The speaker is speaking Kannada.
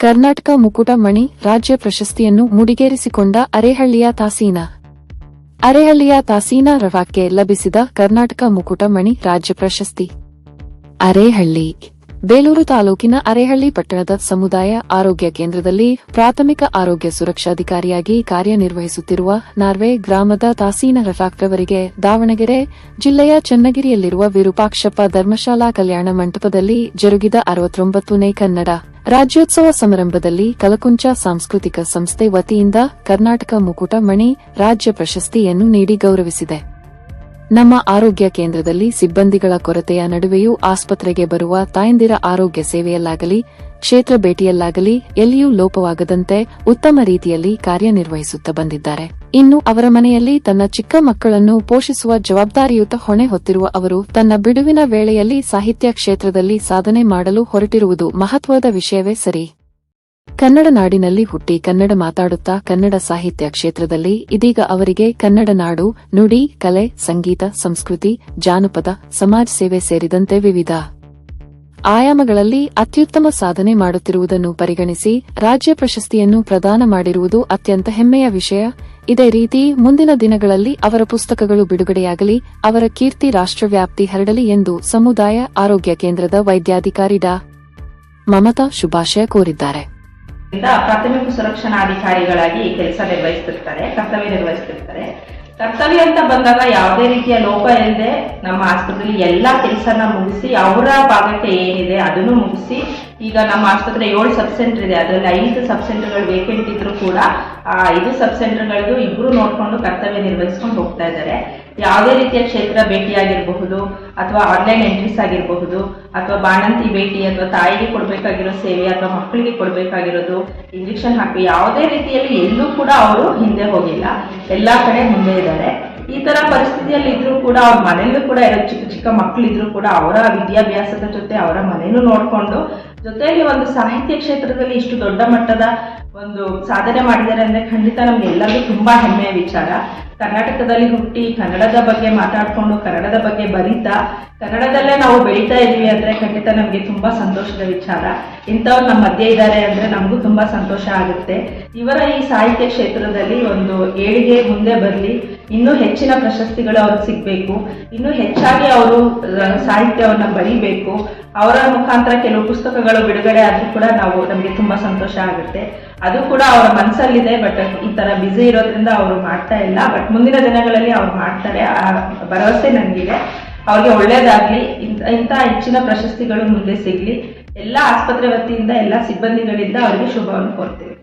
ಕರ್ನಾಟಕ ಮುಕುಟ ಮಣಿ ರಾಜ್ಯ ಪ್ರಶಸ್ತಿಯನ್ನು ಮುಡಿಗೇರಿಸಿಕೊಂಡ ಅರೇಹಳ್ಳಿಯ ತಾಸೀನಾ ರವಾಕ್ಕೆ ಲಭಿಸಿದ ಕರ್ನಾಟಕ ಮುಕುಟ ಮಣಿ ರಾಜ್ಯ ಪ್ರಶಸ್ತಿ. ಅರೇಹಳ್ಳಿ ಬೇಲೂರು ತಾಲೂಕಿನ ಅರೇಹಳ್ಳಿ ಪಟ್ಟಣದ ಸಮುದಾಯ ಆರೋಗ್ಯ ಕೇಂದ್ರದಲ್ಲಿ ಪ್ರಾಥಮಿಕ ಆರೋಗ್ಯ ಸುರಕ್ಷಾಧಿಕಾರಿಯಾಗಿ ಕಾರ್ಯನಿರ್ವಹಿಸುತ್ತಿರುವ ನಾರ್ವೆ ಗ್ರಾಮದ ತಾಸೀನಾ ರಫಾಕ್ ರವರಿಗೆ ದಾವಣಗೆರೆ ಜಿಲ್ಲೆಯ ಚನ್ನಗಿರಿಯಲ್ಲಿರುವ ವಿರೂಪಾಕ್ಷಪ್ಪ ಧರ್ಮಶಾಲಾ ಕಲ್ಯಾಣ ಮಂಟಪದಲ್ಲಿ ಜರುಗಿದ 69ನೇ ಕನ್ನಡ ರಾಜ್ಯೋತ್ಸವ ಸಮಾರಂಭದಲ್ಲಿ ಕಲಕುಂಚ ಸಾಂಸ್ಕೃತಿಕ ಸಂಸ್ಥೆ ವತಿಯಿಂದ ಕರ್ನಾಟಕ ಮುಕುಟ ಮಣಿ ರಾಜ್ಯ ಪ್ರಶಸ್ತಿಯನ್ನು ನೀಡಿ ಗೌರವಿಸಿದೆ. ನಮ್ಮ ಆರೋಗ್ಯ ಕೇಂದ್ರದಲ್ಲಿ ಸಿಬ್ಬಂದಿಗಳ ಕೊರತೆಯ ನಡುವೆಯೂ ಆಸ್ಪತ್ರೆಗೆ ಬರುವ ತಾಯಂದಿರ ಆರೋಗ್ಯ ಸೇವೆಯಲ್ಲಾಗಲಿ ಕ್ಷೇತ್ರ ಭೇಟಿಯಲ್ಲಾಗಲಿ ಎಲ್ಲಿಯೂ ಲೋಪವಾಗದಂತೆ ಉತ್ತಮ ರೀತಿಯಲ್ಲಿ ಕಾರ್ಯನಿರ್ವಹಿಸುತ್ತಾ ಬಂದಿದ್ದಾರೆ. ಇನ್ನು ಅವರ ಮನೆಯಲ್ಲಿ ತನ್ನ ಚಿಕ್ಕ ಮಕ್ಕಳನ್ನು ಪೋಷಿಸುವ ಜವಾಬ್ದಾರಿಯುತ ಹೊಣೆ ಹೊತ್ತಿರುವ ಅವರು ತನ್ನ ಬಿಡುವಿನ ವೇಳೆಯಲ್ಲಿ ಸಾಹಿತ್ಯ ಕ್ಷೇತ್ರದಲ್ಲಿ ಸಾಧನೆ ಮಾಡಲು ಹೊರಟಿರುವುದು ಮಹತ್ವದ ವಿಷಯವೇ ಸರಿ. ಕನ್ನಡ ನಾಡಿನಲ್ಲಿ ಹುಟ್ಟಿ ಕನ್ನಡ ಮಾತಾಡುತ್ತಾ ಕನ್ನಡ ಸಾಹಿತ್ಯ ಕ್ಷೇತ್ರದಲ್ಲಿ ಇದೀಗ ಅವರಿಗೆ ಕನ್ನಡ ನಾಡು, ನುಡಿ, ಕಲೆ, ಸಂಗೀತ, ಸಂಸ್ಕೃತಿ, ಜಾನಪದ, ಸಮಾಜ ಸೇವೆ ಸೇರಿದಂತೆ ವಿವಿಧ ಆಯಾಮಗಳಲ್ಲಿ ಅತ್ಯುತ್ತಮ ಸಾಧನೆ ಮಾಡುತ್ತಿರುವುದನ್ನು ಪರಿಗಣಿಸಿ ರಾಜ್ಯ ಪ್ರಶಸ್ತಿಯನ್ನು ಪ್ರದಾನ ಮಾಡಿರುವುದು ಅತ್ಯಂತ ಹೆಮ್ಮೆಯ ವಿಷಯ. ಇದೇ ರೀತಿ ಮುಂದಿನ ದಿನಗಳಲ್ಲಿ ಅವರ ಪುಸ್ತಕಗಳು ಬಿಡುಗಡೆಯಾಗಲಿ, ಅವರ ಕೀರ್ತಿ ರಾಷ್ಟ್ರವ್ಯಾಪ್ತಿ ಹರಡಲಿ ಎಂದು ಸಮುದಾಯ ಆರೋಗ್ಯ ಕೇಂದ್ರದ ವೈದ್ಯಾಧಿಕಾರಿ ಡಾ. ಮಮತಾ ಶುಭಾಶಯ ಕೋರಿದ್ದಾರೆ. ಪ್ರಾಥಮಿಕ ಸುರಕ್ಷಣಾಧಿಕಾರಿಗಳಾಗಿ ಕರ್ತವ್ಯ ನಿರ್ವಹಿಸುತ್ತಿರ್ತಾರೆ. ಕರ್ತವ್ಯ ಅಂತ ಬಂದಾಗ ಯಾವುದೇ ರೀತಿಯ ಲೋಪ ಇಲ್ಲದೆ ನಮ್ಮ ಆಸ್ಪತ್ರೆಯಲ್ಲಿ ಎಲ್ಲಾ ಕೆಲಸನ ಮುಗಿಸಿ ಅವರ ಭಾಗಕ್ಕೆ ಏನಿದೆ ಅದನ್ನು ಮುಗಿಸಿ, ಈಗ ನಮ್ಮ ಆಸ್ಪತ್ರೆ 7 ಸಬ್ ಸೆಂಟರ್ ಇದೆ, ಅದರಲ್ಲಿ 5 ಸಬ್ ಸೆಂಟರ್ಗಳು ವೇಕೆಂಟ್ ಇದ್ರು ಕೂಡ ಆ 5 ಸಬ್ ಸೆಂಟರ್ಗಳಿಗೂ ಇಬ್ರು ನೋಡ್ಕೊಂಡು ಕರ್ತವ್ಯ ನಿರ್ವಹಿಸ್ಕೊಂಡು ಹೋಗ್ತಾ ಇದ್ದಾರೆ. ಯಾವುದೇ ರೀತಿಯ ಕ್ಷೇತ್ರ ಭೇಟಿಯಾಗಿರಬಹುದು ಅಥವಾ ಆನ್ಲೈನ್ ಎಂಟ್ರೀಸ್ ಆಗಿರಬಹುದು ಅಥವಾ ಬಾಣಂತಿ ಭೇಟಿ ಅಥವಾ ತಾಯಿಗೆ ಕೊಡಬೇಕಾಗಿರೋ ಸೇವೆ ಅಥವಾ ಮಕ್ಕಳಿಗೆ ಕೊಡಬೇಕಾಗಿರೋದು ಇಂಜೆಕ್ಷನ್ ಹಾಕಿ ಯಾವುದೇ ರೀತಿಯಲ್ಲಿ ಎಲ್ಲೂ ಕೂಡ ಅವರು ಹಿಂದೆ ಹೋಗಿಲ್ಲ, ಎಲ್ಲಾ ಕಡೆ ಮುಂದೆ ಇದ್ದಾರೆ. ಈ ತರ ಪರಿಸ್ಥಿತಿಯಲ್ಲಿ ಇದ್ರೂ ಕೂಡ ಅವ್ರ ಮನೆಯಲ್ಲೂ ಕೂಡ ಚಿಕ್ಕ ಚಿಕ್ಕ ಮಕ್ಕಳಿದ್ರು ಕೂಡ ಅವರ ವಿದ್ಯಾಭ್ಯಾಸದ ಜೊತೆ ಅವರ ಮನೇನು ನೋಡ್ಕೊಂಡು ಜೊತೆಯಲ್ಲಿ ಒಂದು ಸಾಹಿತ್ಯ ಕ್ಷೇತ್ರದಲ್ಲಿ ಇಷ್ಟು ದೊಡ್ಡ ಮಟ್ಟದ ಒಂದು ಸಾಧನೆ ಮಾಡಿದ್ದಾರೆ ಅಂದ್ರೆ ಖಂಡಿತ ನಮ್ಗೆ ಎಲ್ಲರಿಗೂ ತುಂಬಾ ಹೆಮ್ಮೆಯ ವಿಚಾರ. ಕರ್ನಾಟಕದಲ್ಲಿ ಹುಟ್ಟಿ ಕನ್ನಡದ ಬಗ್ಗೆ ಮಾತಾಡ್ಕೊಂಡು ಕನ್ನಡದ ಬಗ್ಗೆ ಬರೀತಾ ಕನ್ನಡದಲ್ಲೇ ನಾವು ಬೆಳೀತಾ ಇದೀವಿ ಅಂದ್ರೆ ಖಂಡಿತ ನಮ್ಗೆ ತುಂಬಾ ಸಂತೋಷದ ವಿಚಾರ. ಇಂಥವ್ರು ನಮ್ಮ ಮಧ್ಯೆ ಇದ್ದಾರೆ ಅಂದ್ರೆ ನಮಗೂ ತುಂಬಾ ಸಂತೋಷ ಆಗುತ್ತೆ. ಇವರ ಈ ಸಾಹಿತ್ಯ ಕ್ಷೇತ್ರದಲ್ಲಿ ಒಂದು ಏಳಿಗೆ ಮುಂದೆ ಬರಲಿ, ಇನ್ನೂ ಹೆಚ್ಚಿನ ಪ್ರಶಸ್ತಿಗಳು ಅವ್ರಿಗೆ ಸಿಗ್ಬೇಕು, ಇನ್ನೂ ಹೆಚ್ಚಾಗಿ ಅವರು ಸಾಹಿತ್ಯವನ್ನ ಬರೀಬೇಕು. ಅವರ ಮುಖಾಂತರ ಕೆಲವು ಪುಸ್ತಕಗಳು ಬಿಡುಗಡೆ ಆದ್ರೂ ಕೂಡ ನಮ್ಗೆ ತುಂಬಾ ಸಂತೋಷ ಆಗುತ್ತೆ. ಅದು ಕೂಡ ಅವರ ಮನಸ್ಸಲ್ಲಿದೆ, ಬಟ್ ಈ ತರ ಬ್ಯುಸಿ ಇರೋದ್ರಿಂದ ಅವರು ಮಾಡ್ತಾ ಇಲ್ಲ. ಬಟ್ ಮುಂದಿನ ದಿನಗಳಲ್ಲಿ ಅವ್ರು ಮಾಡ್ತಾರೆ, ಆ ಭರವಸೆ ನನಗಿದೆ. ಅವ್ರಿಗೆ ಒಳ್ಳೇದಾಗ್ಲಿ, ಇಂಥ ಹೆಚ್ಚಿನ ಪ್ರಶಸ್ತಿಗಳು ಮುಂದೆ ಸಿಗ್ಲಿ. ಎಲ್ಲ ಆಸ್ಪತ್ರೆ ವತಿಯಿಂದ ಎಲ್ಲ ಸಿಬ್ಬಂದಿಗಳಿಂದ ಅವರಿಗೆ ಶುಭವನ್ನು ಕೋರ್ತೀವಿ.